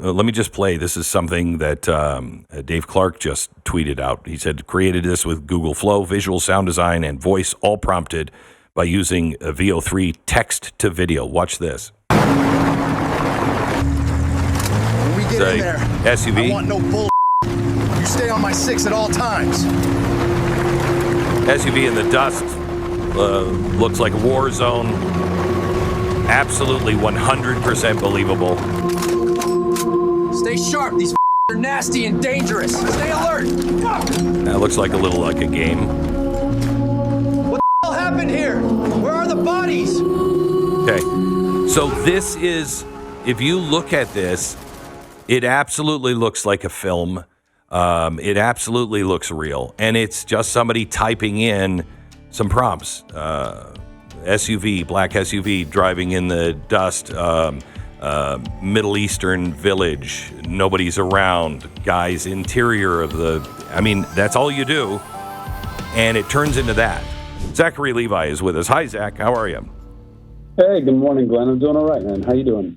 let me just play. This is something that Dave Clark just tweeted out. He said, created this with Google Flow, visual sound design, and voice, all prompted by using a VO3 text to video. Watch this. When we get in there, SUV. I want no bull. You stay on my 6 at all times. SUV in the dust. Looks like a war zone. Absolutely 100% believable. Stay sharp. These are nasty and dangerous. Stay alert. That looks like a game. What the hell happened here? Where are the bodies? Okay. So this is, if you look at this, it absolutely looks like a film. It absolutely looks real. And it's just somebody typing in some prompts. SUV, black SUV, driving in the dust, Middle Eastern village, nobody's around, guy's interior of that's all you do, and it turns into that. Zachary Levi is with us. Hi, Zach. How are you? Hey, good morning, Glenn. I'm doing all right, man. How you doing?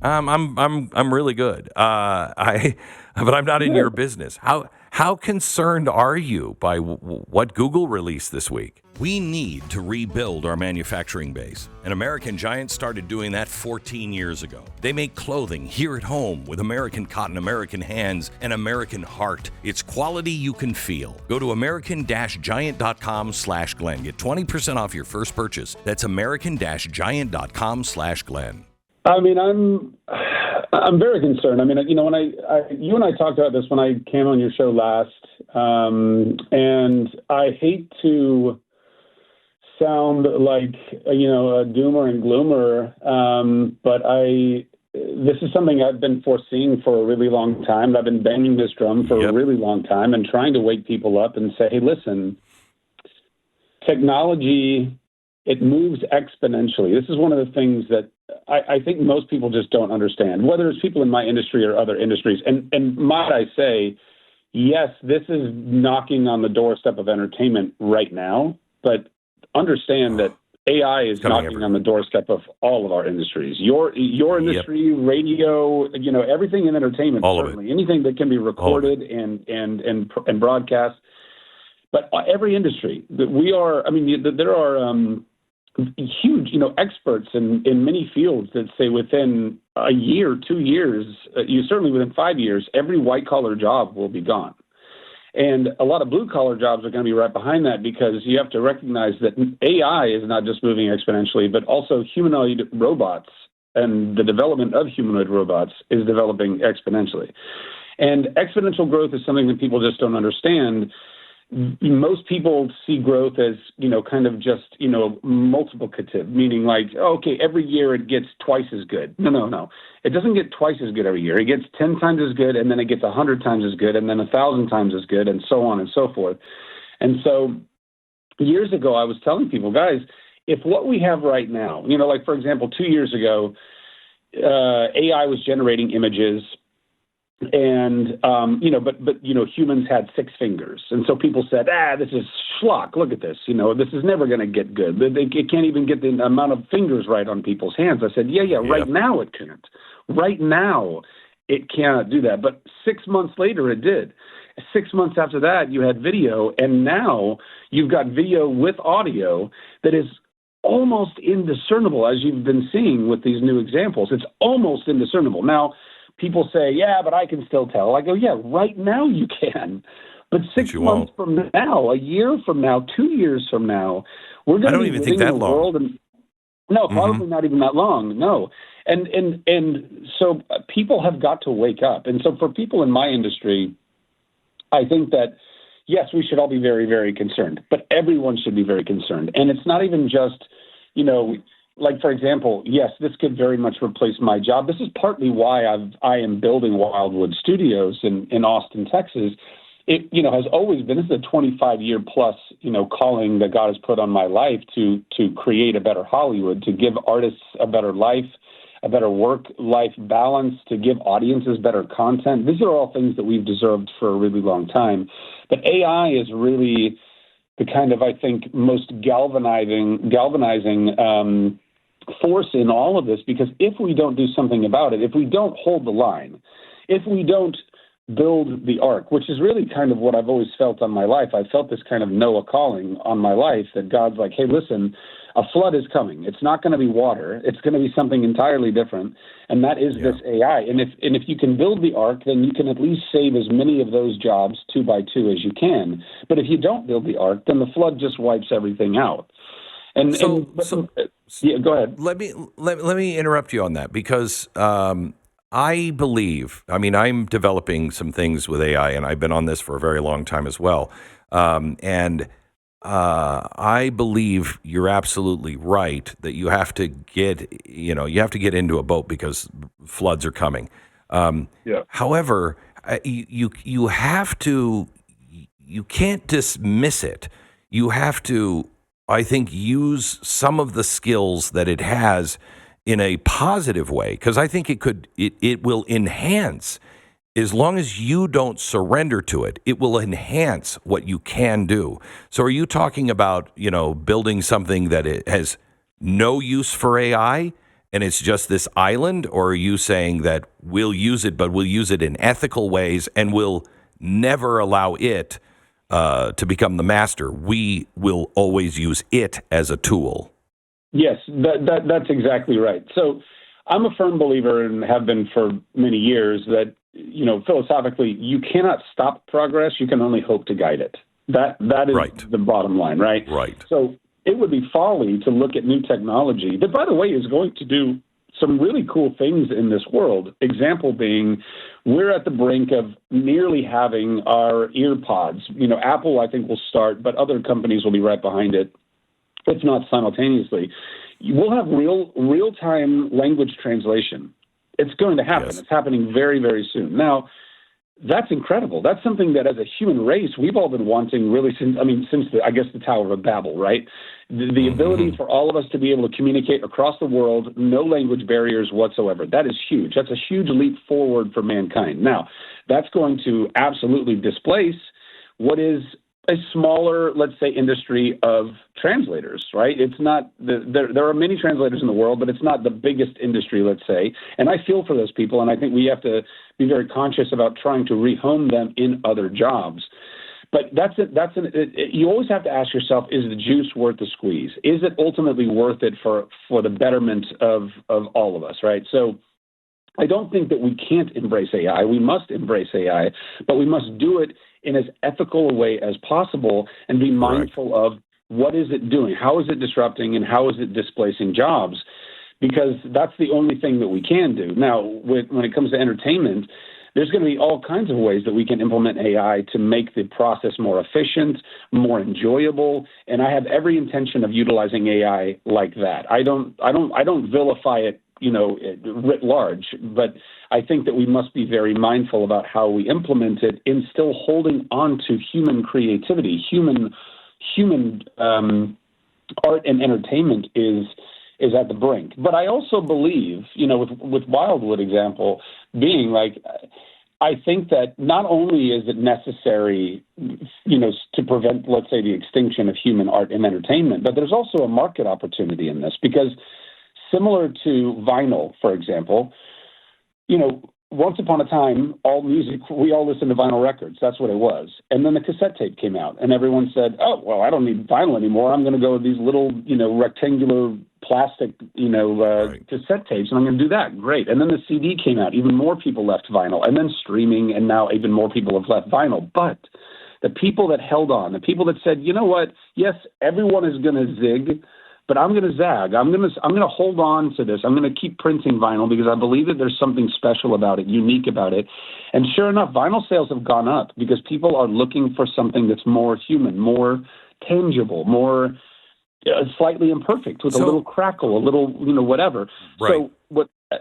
I'm really good. But I'm not in your business. How concerned are you by what Google released this week? We need to rebuild our manufacturing base. An American Giant started doing that 14 years ago. They make clothing here at home with American cotton, American hands, and American heart. It's quality you can feel. Go to american-giant.com/Glenn. Get 20% off your first purchase. That's american-giant.com/Glenn. I mean, I'm very concerned. I mean, when you and I talked about this when I came on your show last, and I hate to sound like a doomer and gloomer, but this is something I've been foreseeing for a really long time. I've been banging this drum for a really long time and trying to wake people up and say, hey, listen, technology, it moves exponentially. This is one of the things that I think most people just don't understand, whether it's people in my industry or other industries. And might I say, yes, this is knocking on the doorstep of entertainment right now, but understand that AI is knocking on the doorstep of all of our industries. Your industry, radio, everything in entertainment, all certainly, anything that can be recorded and broadcast. But every industry that we are, there are huge, experts in many fields that say within a year, 2 years, certainly within 5 years, every white-collar job will be gone. And a lot of blue-collar jobs are going to be right behind that, because you have to recognize that AI is not just moving exponentially, but also humanoid robots and the development of humanoid robots is developing exponentially. And exponential growth is something that people just don't understand. Most people see growth as, kind of just, multiplicative, meaning like, okay, every year it gets twice as good. No. It doesn't get twice as good every year. It gets 10 times as good, and then it gets 100 times as good, and then 1,000 times as good, and so on and so forth. And so years ago, I was telling people, guys, if what we have right now, like, for example, 2 years ago, AI was generating images, and but humans had 6 fingers, and so people said, this is schlock. Look at this. This is never going to get good. It can't even get the amount of fingers right on people's hands. I said, yeah. Right now it can't. Right now it cannot do that. But 6 months later it did. 6 months after that you had video, and now you've got video with audio that is almost indiscernible, as you've been seeing with these new examples. It's almost indiscernible. Now, people say, yeah, but I can still tell. I go, yeah, right now you can. But 6 months from now, a year from now, 2 years from now, we're going to be living in a world. No, probably not even that long. No. And so people have got to wake up. And so for people in my industry, I think that, yes, we should all be very, very concerned. But everyone should be very concerned. And it's not even just, like, for example, yes, this could very much replace my job. This is partly why I am building Wyldwood Studios in Austin, Texas. It, has always been, this is a 25-year plus, calling that God has put on my life to create a better Hollywood, to give artists a better life, a better work-life balance, to give audiences better content. These are all things that we've deserved for a really long time. But AI is really the kind of, I think, most galvanizing force in all of this, because if we don't do something about it, if we don't hold the line, if we don't build the ark, which is really kind of what I've always felt on my life. I felt this kind of Noah calling on my life, that God's like, hey, listen, a flood is coming. It's not going to be water. It's going to be something entirely different, and that is this AI. And if you can build the ark, then you can at least save as many of those jobs 2 by 2 as you can. But if you don't build the ark, then the flood just wipes everything out. Yeah, go ahead. Let me interrupt you on that, because I believe, I mean, I'm developing some things with AI, and I've been on this for a very long time as well. I believe you're absolutely right that you have to get into a boat because floods are coming. However, you have to, you can't dismiss it. You have to, I think, use some of the skills that it has in a positive way, because I think it will enhance, as long as you don't surrender to it, it will enhance what you can do. So are you talking about, building something that it has no use for AI and it's just this island, or are you saying that we'll use it, but we'll use it in ethical ways and we'll never allow it to become the master? We will always use it as a tool. Yes, that's exactly right. So I'm a firm believer, and have been for many years, that, philosophically, you cannot stop progress. You can only hope to guide it. That is right. The bottom line, right? Right. So it would be folly to look at new technology that, by the way, is going to do some really cool things in this world. Example being, we're at the brink of nearly having our ear pods. Apple, I think, will start, but other companies will be right behind it, if not simultaneously. We'll have real-time language translation. It's going to happen. Yes. It's happening very, very soon. Now, that's incredible. That's something that, as a human race, we've all been wanting really since the Tower of Babel, right? The ability for all of us to be able to communicate across the world, no language barriers whatsoever. That is huge. That's a huge leap forward for mankind. Now, that's going to absolutely displace what is a smaller, let's say, industry of translators, right? It's not, there are many translators in the world, but it's not the biggest industry, let's say. And I feel for those people, and I think we have to be very conscious about trying to rehome them in other jobs. But you always have to ask yourself, is the juice worth the squeeze? Is it ultimately worth it for the betterment of all of us, right? So I don't think that we can't embrace AI. We must embrace AI, but we must do it in as ethical a way as possible and be mindful of what is it doing, how is it disrupting, and how is it displacing jobs, because that's the only thing that we can do. Now, when it comes to entertainment, there's going to be all kinds of ways that we can implement AI to make the process more efficient, more enjoyable, and I have every intention of utilizing AI like that. I don't vilify it, writ large, but I think that we must be very mindful about how we implement it in still holding on to human creativity. Human art and entertainment is at the brink. But I also believe, with Wyldwood example being like, I think that not only is it necessary, to prevent, let's say, the extinction of human art and entertainment, but there's also a market opportunity in this, because similar to vinyl, for example, once upon a time, we all listened to vinyl records. That's what it was. And then the cassette tape came out, and everyone said, oh, well, I don't need vinyl anymore. I'm going to go with these little, rectangular plastic, cassette tapes, and I'm going to do that. Great. And then the CD came out. Even more people left vinyl, and then streaming, and now even more people have left vinyl. But the people that held on, the people that said, you know what, yes, everyone is going to zig, but I'm going to zag. I'm going to hold on to this. I'm going to keep printing vinyl because I believe that there's something special about it, unique about it. And sure enough, vinyl sales have gone up because people are looking for something that's more human, more tangible, more slightly imperfect, with a little crackle, a little, whatever. Right. So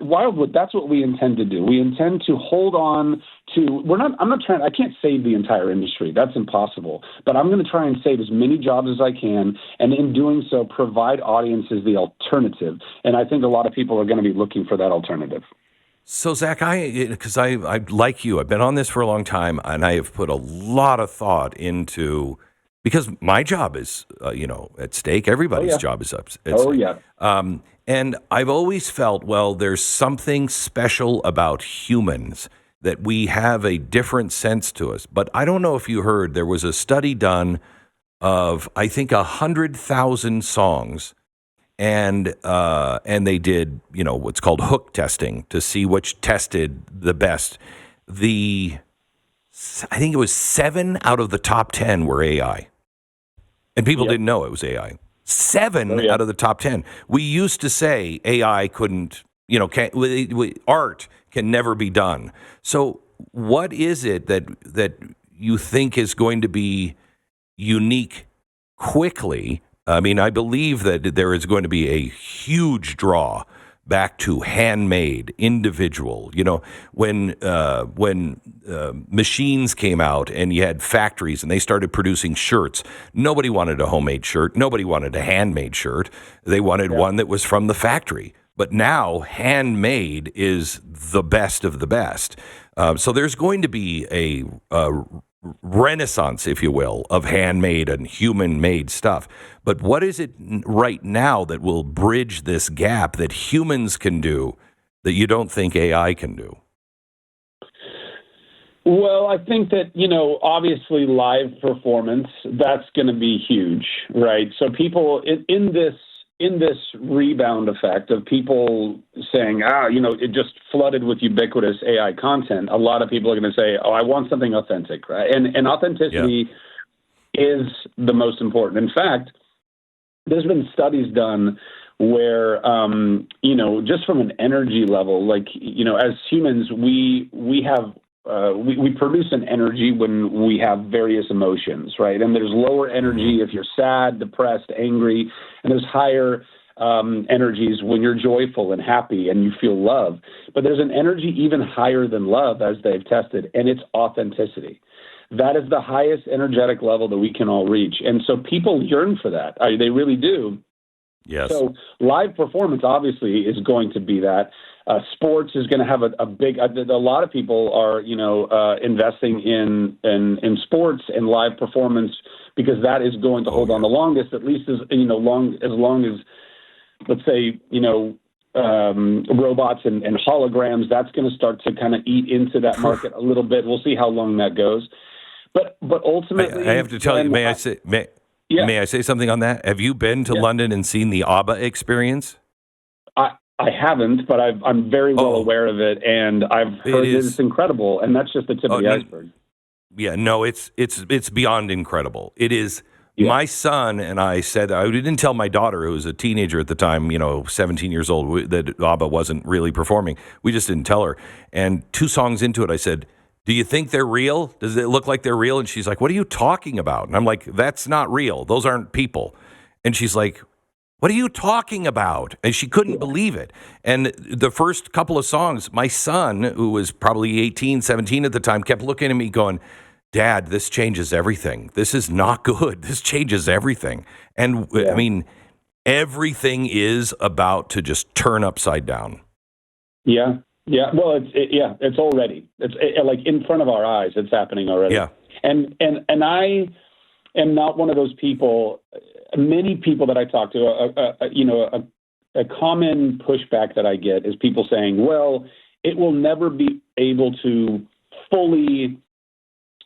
Wyldwood, that's what we intend to do. We intend to hold on to, I can't save the entire industry. That's impossible. But I'm going to try and save as many jobs as I can, and in doing so, provide audiences the alternative. And I think a lot of people are going to be looking for that alternative. So, Zach, because I like you, I've been on this for a long time, and I have put a lot of thought into, because my job is, at stake. Everybody's job is up. And I've always felt, well, there's something special about humans, that we have a different sense to us. But I don't know if you heard, there was a study done of, I think, 100,000 songs, and they did, what's called hook testing to see which tested the best. I think it was 7 out of the top 10 were AI, and people didn't know it was AI. 7 out of the top 10. We used to say AI couldn't, art can never be done. So what is it that you think is going to be unique quickly? I mean, I believe that there is going to be a huge draw back to handmade, individual. When machines came out and you had factories and they started producing shirts, nobody wanted a homemade shirt. Nobody wanted a handmade shirt. They wanted one that was from the factory. But now handmade is the best of the best. So there's going to be a renaissance, if you will, of handmade and human-made stuff. But what is it right now that will bridge this gap that humans can do that you don't think AI can do? Well, I think that, obviously live performance, that's going to be huge, right? So people in this rebound effect of people saying, it just flooded with ubiquitous AI content, a lot of people are going to say, I want something authentic, right? And authenticity is the most important. In fact, there's been studies done where, just from an energy level, as humans, we have we produce an energy when we have various emotions, right? And there's lower energy if you're sad, depressed, angry, and there's higher energies when you're joyful and happy and you feel love. But there's an energy even higher than love, as they've tested, and it's authenticity. That is the highest energetic level that we can all reach. And so people yearn for that. They really do. Yes. So live performance obviously is going to be that. Sports is going to have a big. A lot of people are, investing in sports and live performance because that is going to hold on the longest, at least as long as, let's say, robots and holograms. That's going to start to kind of eat into that market a little bit. We'll see how long that goes. But ultimately, I have to tell you. May I say something on that? Have you been to London and seen the ABBA experience? I haven't, but I'm very well aware of it, and I've heard that it's incredible, and that's just the tip of the iceberg. Yeah, no, it's beyond incredible. It is. Yeah. My son and I said, I didn't tell my daughter, who was a teenager at the time, 17 years old, that ABBA wasn't really performing. We just didn't tell her. And 2 songs into it, I said, do you think they're real? Does it look like they're real? And she's like, what are you talking about? And I'm like, that's not real. Those aren't people. And she's like, what are you talking about? And she couldn't believe it. And the first couple of songs, my son, who was probably 18, 17 at the time, kept looking at me going, Dad, this changes everything. This is not good. This changes everything. And I mean, everything is about to just turn upside down. Yeah. Yeah. Well, it's already. It's like in front of our eyes. It's happening already. Yeah. And I am not one of those people. Many people that I talk to, a common pushback that I get is people saying, well, it will never be able to fully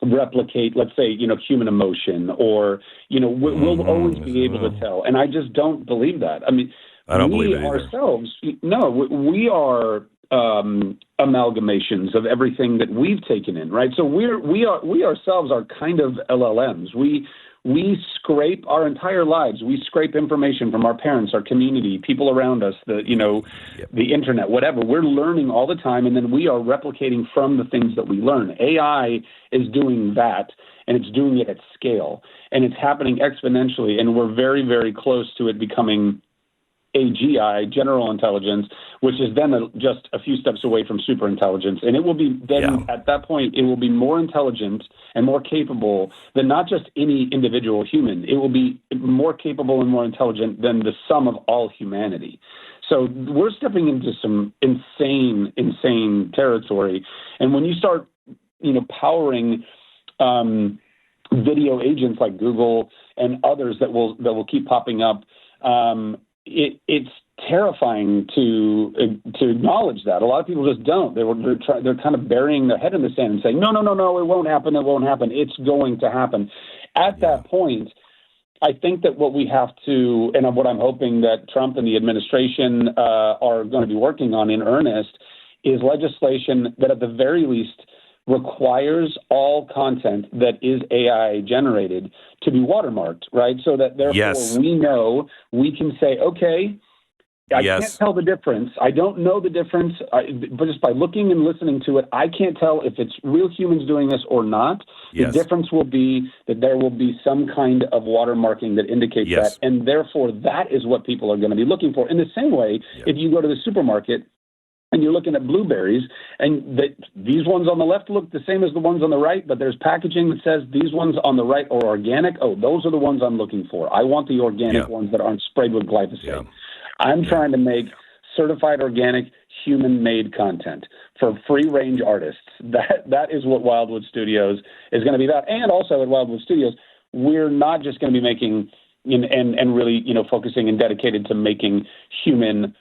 replicate, let's say, human emotion, or, we'll always be able to tell. And I just don't believe that. I mean, I don't believe it either. Ourselves, no, we are amalgamations of everything that we've taken in, right? So we ourselves are kind of LLMs. We scrape our entire lives. We scrape information from our parents, our community, people around us, the internet, whatever. We're learning all the time, and then we are replicating from the things that we learn. AI is doing that, and it's doing it at scale, and it's happening exponentially, and we're very, very close to it becoming AGI, general intelligence, which is then just a few steps away from super intelligence. And it will be then at that point, it will be more intelligent and more capable than not just any individual human. It will be more capable and more intelligent than the sum of all humanity. So we're stepping into some insane territory. And when you start, powering video agents like Google and others that will keep popping up, it's terrifying to acknowledge that. A lot of people just don't. They're kind of burying their head in the sand and saying, no, it won't happen. It won't happen. It's going to happen. At that point, I think that what we have to, and what I'm hoping that Trump and the administration are going to be working on in earnest, is legislation that at the very least requires all content that is AI generated to be watermarked, right? So that therefore we know, we can say, okay, I can't tell the difference. I don't know the difference, but just by looking and listening to it, I can't tell if it's real humans doing this or not. The difference will be that there will be some kind of watermarking that indicates that, and therefore that is what people are going to be looking for. In the same way, if you go to the supermarket and you're looking at blueberries, and these ones on the left look the same as the ones on the right, but there's packaging that says these ones on the right are organic. Oh, those are the ones I'm looking for. I want the organic ones that aren't sprayed with glyphosate. I'm trying to make certified organic, human-made content for free-range artists. That is what Wyldwood Studios is going to be about. And also at Wyldwood Studios, we're not just going to be making and really focusing and dedicated to making human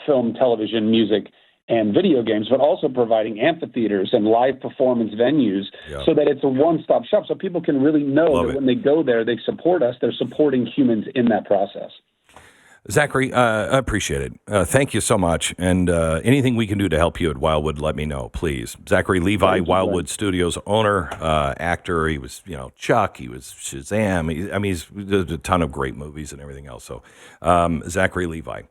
film, television, music, and video games, but also providing amphitheaters and live performance venues so that it's a one-stop shop so people can really know that when they go there, they support us, they're supporting humans in that process. Zachary, I appreciate it. Thank you so much. And anything we can do to help you at Wyldwood, let me know, please. Zachary Levi, Wyldwood Studios owner, actor. He was, Chuck. He was Shazam. He's a ton of great movies and everything else. So, Zachary Levi.